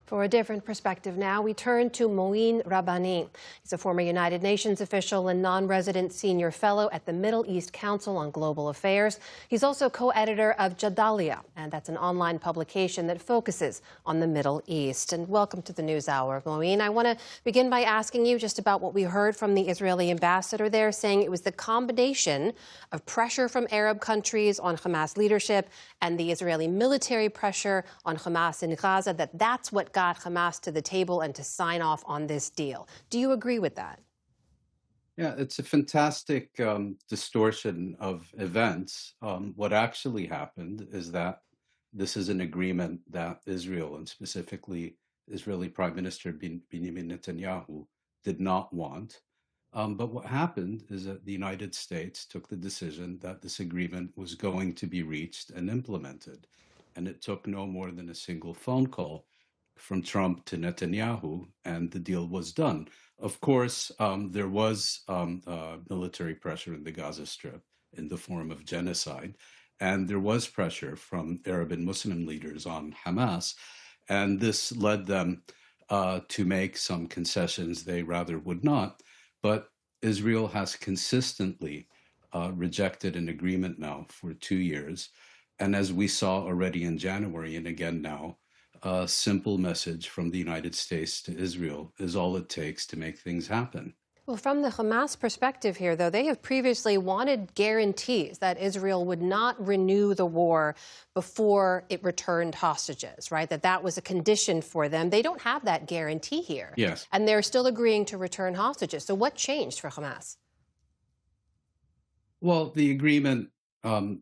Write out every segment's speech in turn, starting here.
For a different perspective now, we turn to Mouin Rabbani. He's a former United Nations official and non-resident senior fellow at the Middle East Council on Global Affairs. He's also co-editor of Jadalia, and that's an online publication that focuses on the Middle East. And welcome to the NewsHour, Mouin. I want to begin by asking you just about what we heard from the Israeli ambassador there, saying it was the combination of pressure from Arab countries on Hamas leadership and the Israeli military pressure on Hamas in Gaza that's what got Hamas to the table and to sign off on this deal. Do you agree with that? Yeah, it's a fantastic distortion of events. What actually happened is that this is an agreement that Israel, and specifically Israeli Prime Minister Benjamin Netanyahu, did not want. But what happened is that the United States took the decision that this agreement was going to be reached and implemented. And it took no more than a single phone call from Trump to Netanyahu, and the deal was done. Of course, there was military pressure in the Gaza Strip in the form of genocide, and there was pressure from Arab and Muslim leaders on Hamas, and this led them to make some concessions they rather would not. But Israel has consistently rejected an agreement now for 2 years, and as we saw already in January and again now, a simple message from the United States to Israel is all it takes to make things happen. Well, from the Hamas perspective here, though, they have previously wanted guarantees that Israel would not renew the war before it returned hostages, right? That was a condition for them. They don't have that guarantee here. Yes. And they're still agreeing to return hostages. So what changed for Hamas? Well, the agreement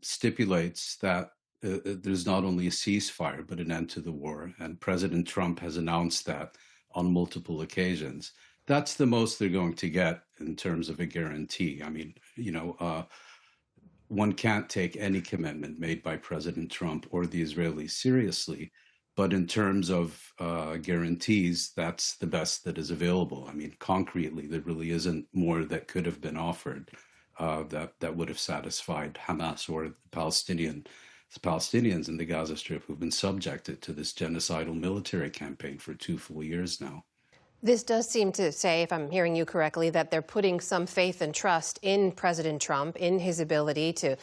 stipulates that there's not only a ceasefire, but an end to the war. And President Trump has announced that on multiple occasions. That's the most they're going to get in terms of a guarantee. I mean, one can't take any commitment made by President Trump or the Israelis seriously. But in terms of guarantees, that's the best that is available. I mean, concretely, there really isn't more that could have been offered that would have satisfied Hamas or the Palestinians in the Gaza Strip who've been subjected to this genocidal military campaign for 2 full years now. This does seem to say, if I'm hearing you correctly, that they're putting some faith and trust in President Trump, in his ability to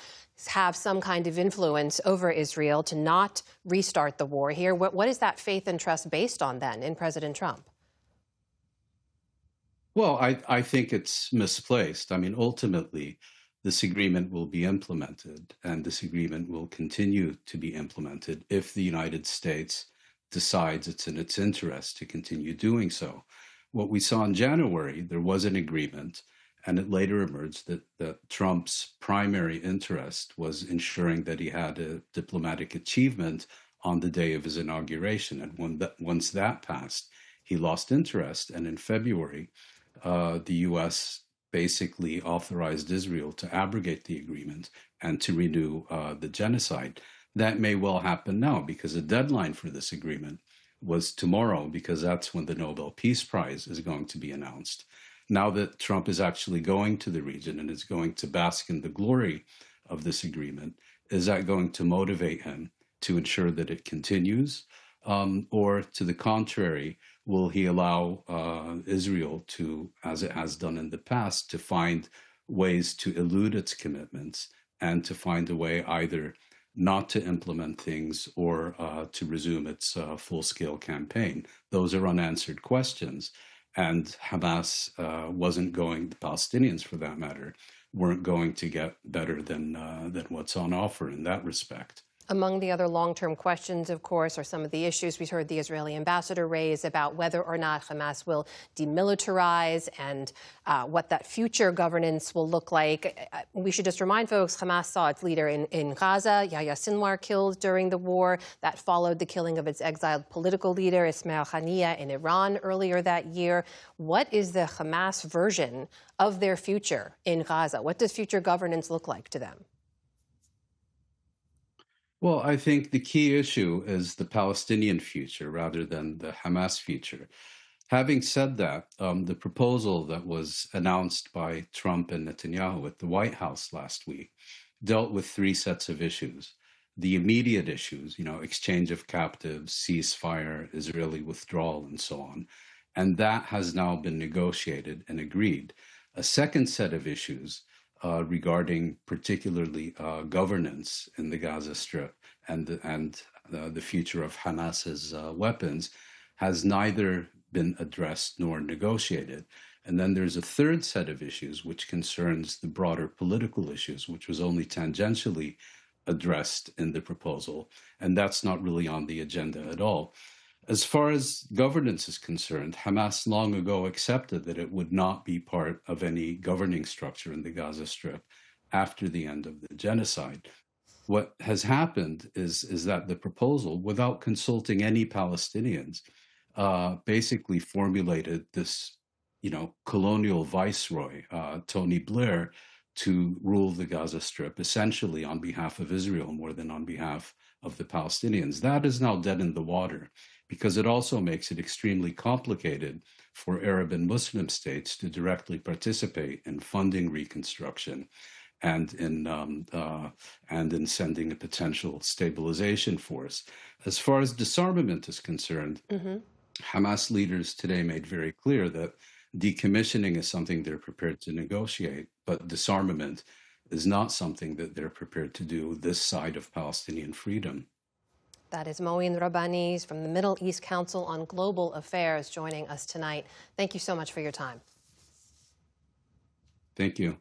have some kind of influence over Israel, to not restart the war here. What is that faith and trust based on then in President Trump? Well, I think it's misplaced. I mean, ultimately, this agreement will be implemented, and this agreement will continue to be implemented if the United States decides it's in its interest to continue doing so. What we saw in January, there was an agreement, and it later emerged that Trump's primary interest was ensuring that he had a diplomatic achievement on the day of his inauguration. And once that passed, he lost interest. And in February, the U.S. basically authorized Israel to abrogate the agreement and to renew the genocide. That may well happen now because the deadline for this agreement was tomorrow, because that's when the Nobel Peace Prize is going to be announced. Now that Trump is actually going to the region and is going to bask in the glory of this agreement, is that going to motivate him to ensure that it continues? Or to the contrary, will he allow Israel to, as it has done in the past, to find ways to elude its commitments and to find a way either not to implement things or to resume its full-scale campaign? Those are unanswered questions. And Hamas the Palestinians for that matter, weren't going to get better than what's on offer in that respect. Among the other long-term questions, of course, are some of the issues we heard the Israeli ambassador raise about whether or not Hamas will demilitarize and what that future governance will look like. We should just remind folks, Hamas saw its leader in Gaza, Yahya Sinwar, killed during the war. That followed the killing of its exiled political leader, Ismail Haniyeh, in Iran earlier that year. What is the Hamas version of their future in Gaza? What does future governance look like to them? Well, I think the key issue is the Palestinian future rather than the Hamas future. Having said that, the proposal that was announced by Trump and Netanyahu at the White House last week dealt with 3 sets of issues. the immediate issues, exchange of captives, ceasefire, Israeli withdrawal, and so on. And that has now been negotiated and agreed. A second set of issues regarding particularly governance in the Gaza Strip and the future of Hamas's weapons has neither been addressed nor negotiated. And then there's a third set of issues which concerns the broader political issues, which was only tangentially addressed in the proposal, and that's not really on the agenda at all. As far as governance is concerned, Hamas long ago accepted that it would not be part of any governing structure in the Gaza Strip after the end of the genocide. What has happened is that the proposal, without consulting any Palestinians, basically formulated this, colonial viceroy, Tony Blair, to rule the Gaza Strip essentially on behalf of Israel more than on behalf of the Palestinians. That is now dead in the water because it also makes it extremely complicated for Arab and Muslim states to directly participate in funding reconstruction and in sending a potential stabilization force. As far as disarmament is concerned, Hamas leaders today made very clear that decommissioning is something they're prepared to negotiate, but disarmament is not something that they're prepared to do this side of Palestinian freedom. That is Mouin Rabbani from the Middle East Council on Global Affairs joining us tonight. Thank you so much for your time. Thank you.